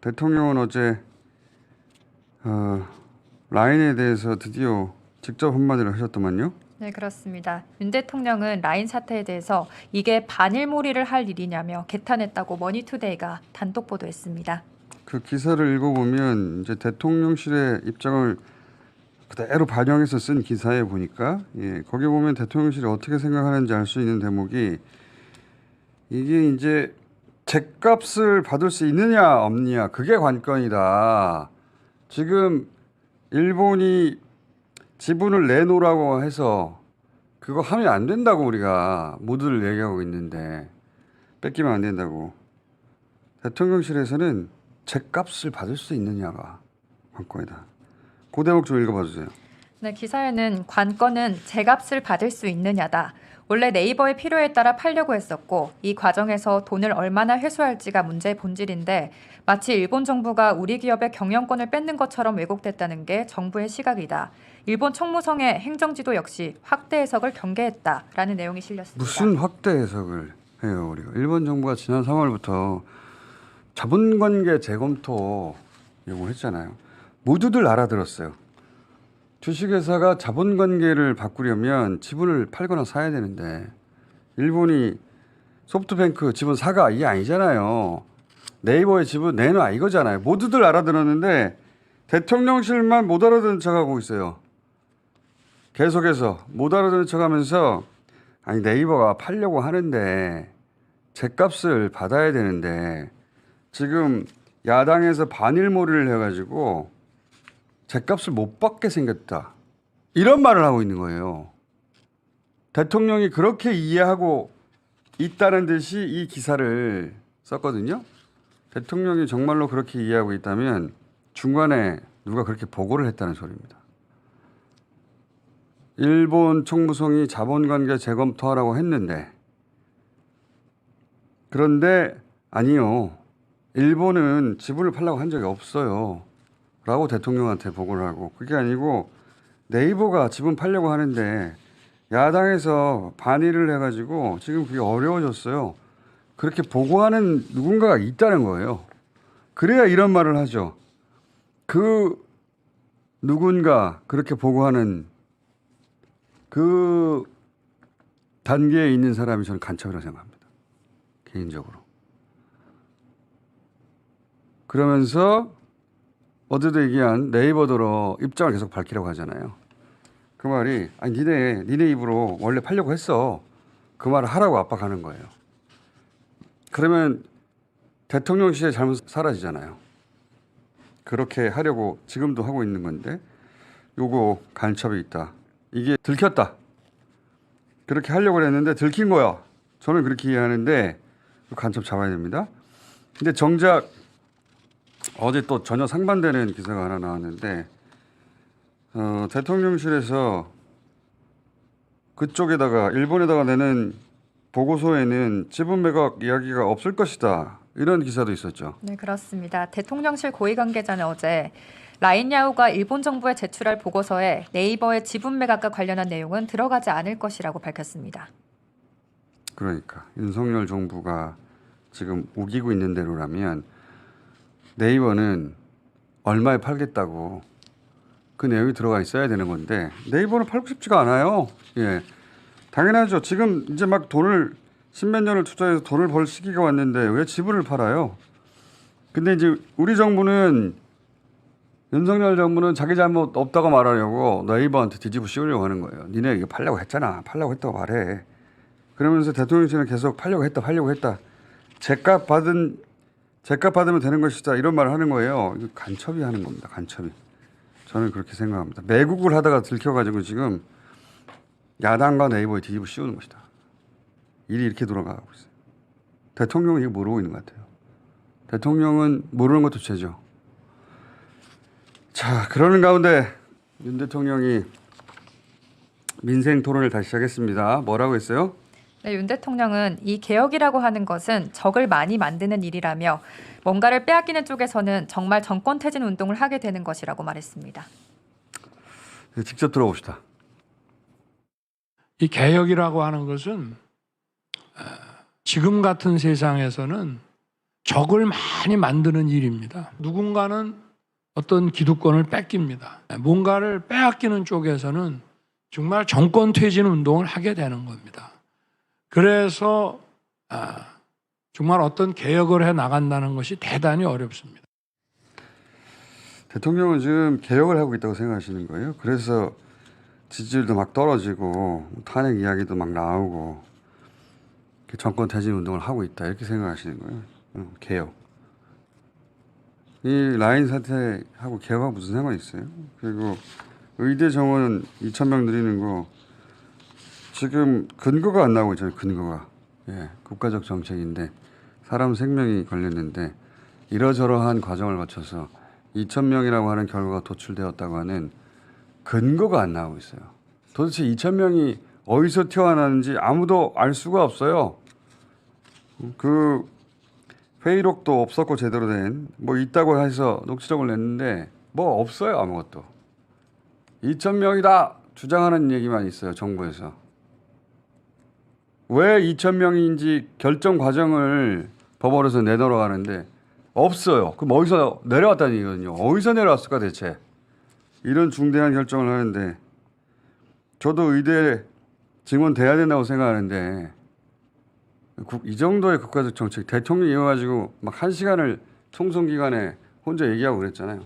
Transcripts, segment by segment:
대통령은 어제 라인에 대해서 드디어 직접 한마디를 하셨더만요. 네, 그렇습니다. 윤 대통령은 라인 사태에 대해서 이게 반일몰이를 할 일이냐며 개탄했다고 머니투데이가 단독 보도했습니다. 그 기사를 읽어보면 이제 대통령실의 입장을 그대로 반영해서 쓴 기사에 보니까 거기 보면 대통령실이 어떻게 생각하는지 알 수 있는 대목이 이게 이제 죗값을 받을 수 있느냐 없느냐 그게 관건이다. 지금 일본이 지분을 내놓으라고 해서 그거 하면 안 된다고 우리가 모두를 얘기하고 있는데 뺏기면 안 된다고. 대통령실에서는 죗값을 받을 수 있느냐가 관건이다. 그 대목 좀 읽어봐 주세요. 네, 기사에는 관건은 제값을 받을 수 있느냐다. 원래 네이버의 필요에 따라 팔려고 했었고 이 과정에서 돈을 얼마나 회수할지가 문제의 본질인데 마치 일본 정부가 우리 기업의 경영권을 뺏는 것처럼 왜곡됐다는 게 정부의 시각이다. 일본 총무성의 행정지도 역시 확대 해석을 경계했다라는 내용이 실렸습니다. 무슨 확대 해석을 해요 우리가. 일본 정부가 지난 3월부터 자본관계 재검토 요구했잖아요. 모두들 알아들었어요. 주식회사가 자본관계를 바꾸려면 지분을 팔거나 사야 되는데 일본이 소프트뱅크 지분 사가 이게 아니잖아요. 네이버의 지분 내놔 이거잖아요. 모두들 알아들었는데 대통령실만 못 알아듣는 척하고 있어요. 계속해서 못 알아듣는 척하면서 아니 네이버가 팔려고 하는데 죗값을 받아야 되는데 지금 야당에서 반일몰이를 해가지고 죗값을 못 받게 생겼다. 이런 말을 하고 있는 거예요. 대통령이 그렇게 이해하고 있다는 듯이 이 기사를 썼거든요. 대통령이 정말로 그렇게 이해하고 있다면 중간에 누가 그렇게 보고를 했다는 소리입니다. 일본 총무성이 자본관계 재검토하라고 했는데 그런데 아니요. 일본은 지분을 팔라고 한 적이 없어요. 라고 대통령한테 보고를 하고 그게 아니고 네이버가 지분 팔려고 하는데 야당에서 반의를 해가지고 지금 그게 어려워졌어요. 그렇게 보고하는 누군가가 있다는 거예요. 그래야 이런 말을 하죠. 그 누군가 그렇게 보고하는 그 단계에 있는 사람이 저는 간첩이라고 생각합니다. 개인적으로. 그러면서 어제도 얘기한 네이버더러 입장을 계속 밝히라고 하잖아요. 그 말이 아니 니네 입으로 원래 팔려고 했어. 그 말을 하라고 압박하는 거예요. 그러면 대통령실의 잘못 사라지잖아요. 그렇게 하려고 지금도 하고 있는 건데 요거 간첩이 있다. 이게 들켰다. 그렇게 하려고 했는데 들킨 거야. 저는 그렇게 이해하는데 간첩 잡아야 됩니다. 근데 정작 어제 또 전혀 상반되는 기사가 하나 나왔는데 대통령실에서 그쪽에다가 일본에다가 내는 보고서에는 지분 매각 이야기가 없을 것이다. 이런 기사도 있었죠. 네, 그렇습니다. 대통령실 고위 관계자는 어제 라인야후가 일본 정부에 제출할 보고서에 네이버의 지분 매각과 관련한 내용은 들어가지 않을 것이라고 밝혔습니다. 그러니까 윤석열 정부가 지금 우기고 있는 대로라면 네이버는 얼마에 팔겠다고 그 내용이 들어가 있어야 되는 건데 네이버는 팔고 싶지가 않아요. 예, 당연하죠. 지금 이제 막 돈을 십몇 년을 투자해서 돈을 벌 시기가 왔는데 왜 지분을 팔아요? 근데 이제 우리 정부는 윤석열 정부는 자기 잘못 없다고 말하려고 네이버한테 뒤집어 씌우려고 하는 거예요. 니네 이거 팔려고 했잖아. 팔려고 했다고 말해. 그러면서 대통령실은 계속 팔려고 했다. 제값 받으면 되는 것이다. 이런 말을 하는 거예요. 이거 간첩이 하는 겁니다. 간첩이. 저는 그렇게 생각합니다. 매국을 하다가 들켜가지고 지금 야당과 네이버에 뒤집어 씌우는 것이다. 일이 이렇게 돌아가고 있어요. 대통령은 이거 모르고 있는 것 같아요. 대통령은 모르는 것도 죄죠. 자, 그러는 가운데 윤 대통령이 민생 토론을 다시 시작했습니다. 뭐라고 했어요? 네, 윤 대통령은 이 개혁이라고 하는 것은 적을 많이 만드는 일이라며 뭔가를 빼앗기는 쪽에서는 정말 정권 퇴진 운동을 하게 되는 것이라고 말했습니다. 직접 들어봅시다. 이 개혁이라고 하는 것은 지금 같은 세상에서는 적을 많이 만드는 일입니다. 누군가는 어떤 기득권을 뺏깁니다. 뭔가를 빼앗기는 쪽에서는 정말 정권 퇴진 운동을 하게 되는 겁니다. 그래서 정말 어떤 개혁을 해 나간다는 것이 대단히 어렵습니다. 대통령은 지금 개혁을 하고 있다고 생각하시는 거예요? 그래서 지지율도 막 떨어지고 탄핵 이야기도 막 나오고 정권 퇴진 운동을 하고 있다 이렇게 생각하시는 거예요? 개혁. 이 라인 사태하고 개혁하고 무슨 상관이 있어요? 그리고 의대 정원 2,000명 늘리는 거 지금 근거가 안 나오고 있잖아요. 근거가. 예, 국가적 정책인데 사람 생명이 걸렸는데 이러저러한 과정을 거쳐서 2,000명이라고 하는 결과가 도출되었다고 하는 근거가 안 나오고 있어요. 도대체 2,000명이 어디서 태어나는지 아무도 알 수가 없어요. 그 회의록도 없었고 제대로 된 뭐 있다고 해서 녹취록을 냈는데 뭐 없어요. 아무것도. 2,000명이다 주장하는 얘기만 있어요. 정부에서. 왜 2,000명인지 결정 과정을 법원에서 내놓으라는데 없어요. 그럼 어디서 내려왔다는 얘기거든요. 어디서 내려왔을까 대체. 이런 중대한 결정을 하는데 저도 의대 증원돼야 된다고 생각하는데 이 정도의 국가적 정책 대통령이 이어가지고 막 1시간을 총선 기간에 혼자 얘기하고 그랬잖아요.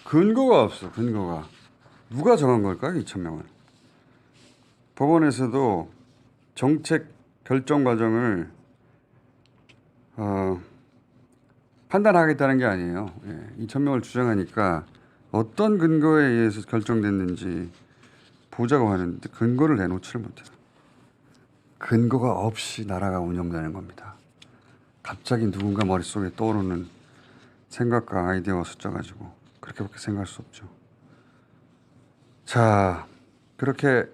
근거가 없어. 근거가. 누가 정한 걸까요? 2,000명을. 법원에서도 정책 결정 과정을 판단하겠다는 게 아니에요. 2,000명을 주장하니까 어떤 근거에 의해서 결정됐는지 보자고 하는데 근거를 내놓지를 못해요. 근거가 없이 나라가 운영되는 겁니다. 갑자기 누군가 머릿속에 떠오르는 생각과 아이디어와 숫자 가지고 그렇게밖에 생각할 수 없죠. 자, 그렇게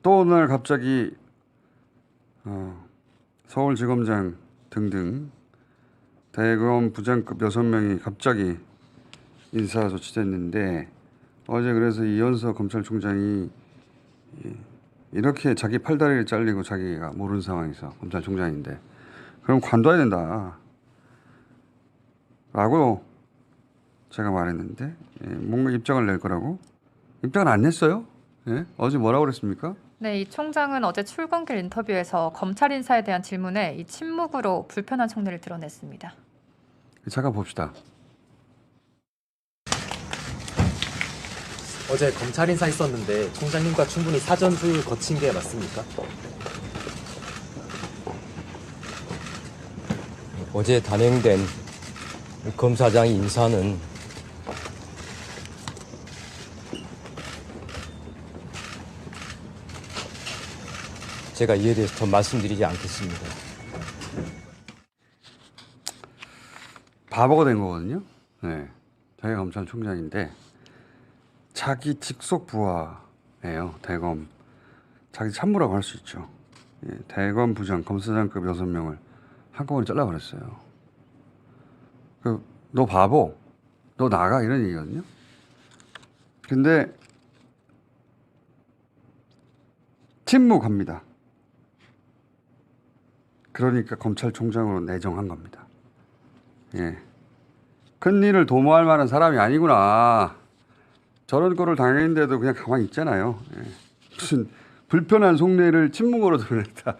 또 오늘 갑자기 서울지검장 등등 대검 부장급 6명이 갑자기 인사 조치됐는데 어제 그래서 이현석 검찰총장이 이렇게 자기 팔다리를 잘리고 자기가 모르는 상황에서 검찰총장인데 그럼 관둬야 된다 라고 제가 말했는데 뭔가 입장을 낼 거라고 입장을 안 냈어요. 어제 뭐라고 그랬습니까? 네, 이 총장은 어제 출근길 인터뷰에서 검찰 인사에 대한 질문에 이 침묵으로 불편한 속내를 드러냈습니다. 잠깐 봅시다. 어제 검찰 인사 있었는데 총장님과 충분히 사전조율 거친 게 맞습니까? 어제 단행된 검사장 인사는 제가 이에 대해서 더 말씀드리지 않겠습니다. 바보가 된 거거든요. 네, 자기가 검찰총장인데 자기 직속 부하예요. 대검 자기 참모라고 할 수 있죠. 대검 부장 검사장급 6명을 한꺼번에 잘라버렸어요. 너 바보, 너 나가 이런 얘기거든요. 근데 침묵합니다. 그러니까 검찰총장으로 내정한 겁니다. 큰 일을 도모할 만한 사람이 아니구나. 저런 거를 당했는데도 그냥 가만히 있잖아요. 무슨 불편한 속내를 침묵으로 드러냈다.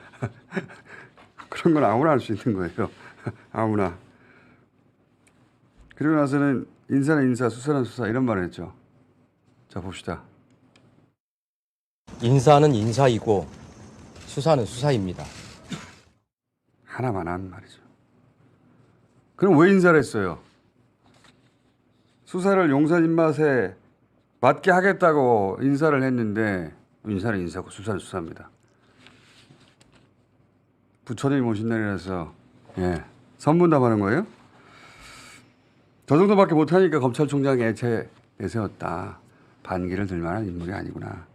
그런 건 아무나 할 수 있는 거예요. 아무나. 그리고 나서는 인사는 인사, 수사는 수사 이런 말을 했죠. 자 봅시다. 인사는 인사이고 수사는 수사입니다. 하나만 하는 말이죠. 그럼 왜 인사를 했어요? 수사를 용산 입맛에 맞게 하겠다고 인사를 했는데 인사는 인사고 수사는 수사입니다. 부처님이 오신 날이라서 선문답하는 거예요? 저 정도밖에 못하니까 검찰총장이 애체 내세웠다. 반기를 들 만한 인물이 아니구나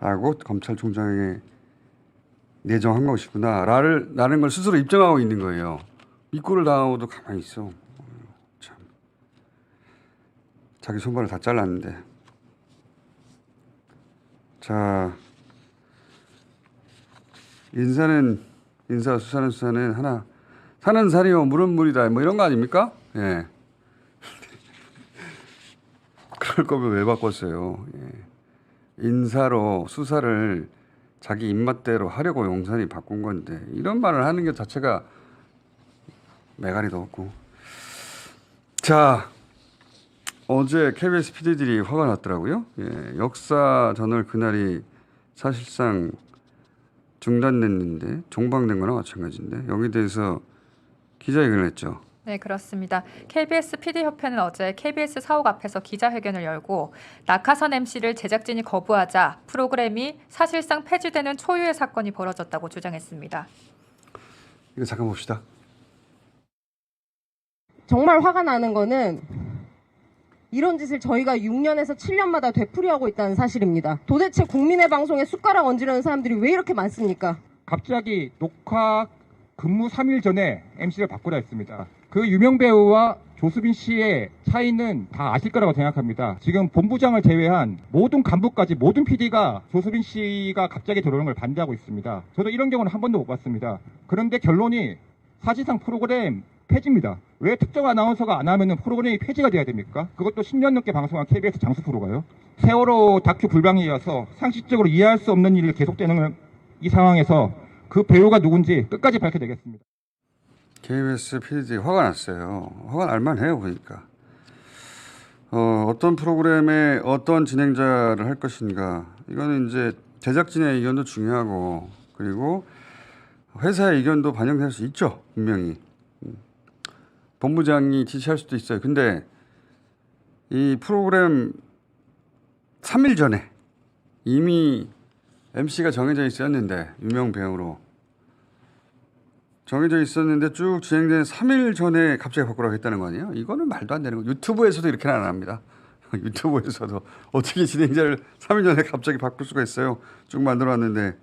라고 검찰총장에게 내정한 것이구나 라는 걸 스스로 입증하고 있는 거예요. 이 꼴을 당하고도 가만히 있어. 참. 자기 손발을 다 잘랐는데. 자, 인사는 인사, 수사는 수사는 하나 산은 산이요 물은 물이다 뭐 이런 거 아닙니까? 예. 그럴 거면 왜 바꿨어요? 예. 인사로 수사를 자기 입맛대로 하려고 용산이 바꾼 건데 이런 말을 하는 것 자체가 매가리도 없고. 자, 어제 KBS PD들이 화가 났더라고요. 예, 역사 저널 그날이 사실상 중단됐는데 종방된 거나 마찬가지인데 여기에 대해서 기자회견을 했죠. 네, 그렇습니다. KBS PD협회는 어제 KBS 사옥 앞에서 기자회견을 열고 낙하산 MC를 제작진이 거부하자 프로그램이 사실상 폐지되는 초유의 사건이 벌어졌다고 주장했습니다. 이거 잠깐 봅시다. 정말 화가 나는 거는 이런 짓을 저희가 6년에서 7년마다 되풀이하고 있다는 사실입니다. 도대체 국민의 방송에 숟가락 얹으려는 사람들이 왜 이렇게 많습니까? 갑자기 녹화 근무 3일 전에 MC를 바꾸라 했습니다. 그 유명 배우와 조수빈 씨의 차이는 다 아실 거라고 생각합니다. 지금 본부장을 제외한 모든 간부까지 모든 PD가 조수빈 씨가 갑자기 들어오는 걸 반대하고 있습니다. 저도 이런 경우는 한 번도 못 봤습니다. 그런데 결론이 사실상 프로그램 폐지입니다. 왜 특정 아나운서가 안 하면 프로그램이 폐지가 돼야 됩니까? 그것도 10년 넘게 방송한 KBS 장수 프로가요. 세월호 다큐 불방에 이어서 상식적으로 이해할 수 없는 일이 계속되는 이 상황에서 그 배우가 누군지 끝까지 밝혀내겠습니다. KBS PD들이 화가 났어요. 화가 날만해요 보니까. 어떤 프로그램에 어떤 진행자를 할 것인가. 이거는 이제 제작진의 의견도 중요하고 그리고 회사의 의견도 반영될 수 있죠. 분명히. 본부장이 지시할 수도 있어요. 근데 이 프로그램 3일 전에 이미 MC가 정해져 있었는데 유명 배우로 정해져 있었는데 쭉 진행된 3일 전에 갑자기 바꾸라고 했다는 거 아니에요? 이거는 말도 안 되는 거. 유튜브에서도 이렇게는 안 합니다. 유튜브에서도 어떻게 진행자를 3일 전에 갑자기 바꿀 수가 있어요. 쭉 만들어왔는데.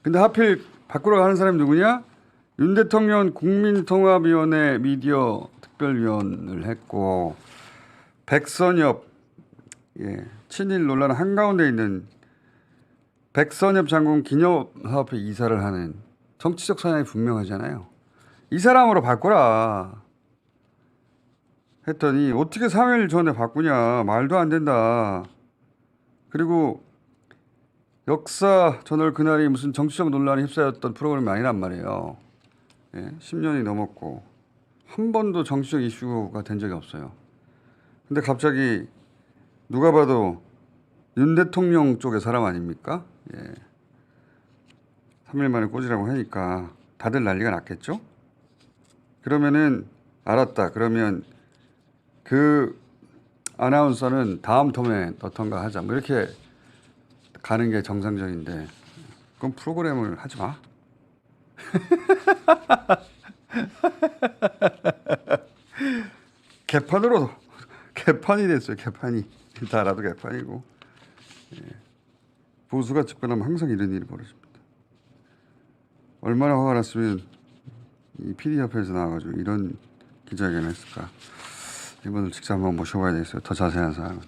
근데 하필 바꾸라고 하는 사람이 누구냐? 윤 대통령 국민통합위원회 미디어 특별위원을 했고 백선엽 친일 논란 한가운데 있는 백선엽 장군 기념사업회 이사를 하는 정치적 성향이 분명하잖아요. 이 사람으로 바꾸라 했더니 어떻게 3일 전에 바꾸냐. 말도 안 된다. 그리고 역사 저널 그날이 무슨 정치적 논란에 휩싸였던 프로그램이 아니란 말이에요. 10년이 넘었고 한 번도 정치적 이슈가 된 적이 없어요. 근데 갑자기 누가 봐도 윤 대통령 쪽의 사람 아닙니까? 3일 만에 꽂으라고 하니까 다들 난리가 났겠죠? 그러면은 알았다. 그러면 그 아나운서는 다음 텀에 넣던가 하자. 뭐 이렇게 가는 게 정상적인데 그럼 프로그램을 하지 마. 개판이 됐어요. 개판이 다 알아도 개판이고 보수가 집권하면 항상 이런 일이 벌어집니다. 얼마나 화가 났으면 이 PD협회에서 나와가지고 이런 기자회견을 했을까. 이분을 직접 한번 모셔봐야 되겠어요. 더 자세한 사항은.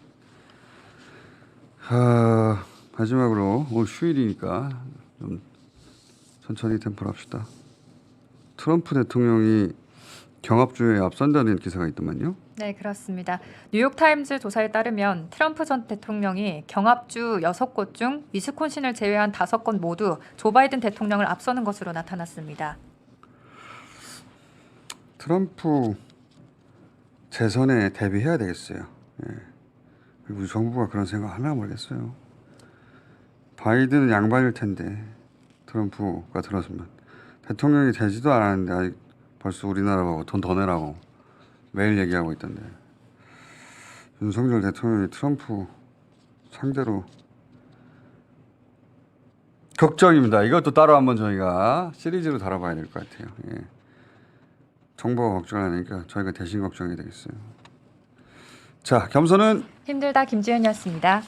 마지막으로 오늘 휴일이니까 좀 천천히 템포로 합시다. 트럼프 대통령이 경합주에 앞선다는 기사가 있더만요. 네, 그렇습니다. 뉴욕타임즈 조사에 따르면 트럼프 전 대통령이 경합주 6곳 중 위스콘신을 제외한 5건 모두 조 바이든 대통령을 앞서는 것으로 나타났습니다. 트럼프 재선에 대비해야 되겠어요. 그리고 정부가 그런 생각 하나 모르겠어요. 바이든은 양반일 텐데 트럼프가 들어서면 대통령이 되지도 않았는데 아직 벌써 우리나라 보고 돈 더 내라고 매일 얘기하고 있던데 윤석열 대통령이 트럼프 상대로 걱정입니다. 이것도 따로 한번 저희가 시리즈로 다뤄봐야 될 것 같아요. 정부가 걱정을 하니까 저희가 대신 걱정이 되겠어요. 자, 겸손은 힘들다 김지은이었습니다.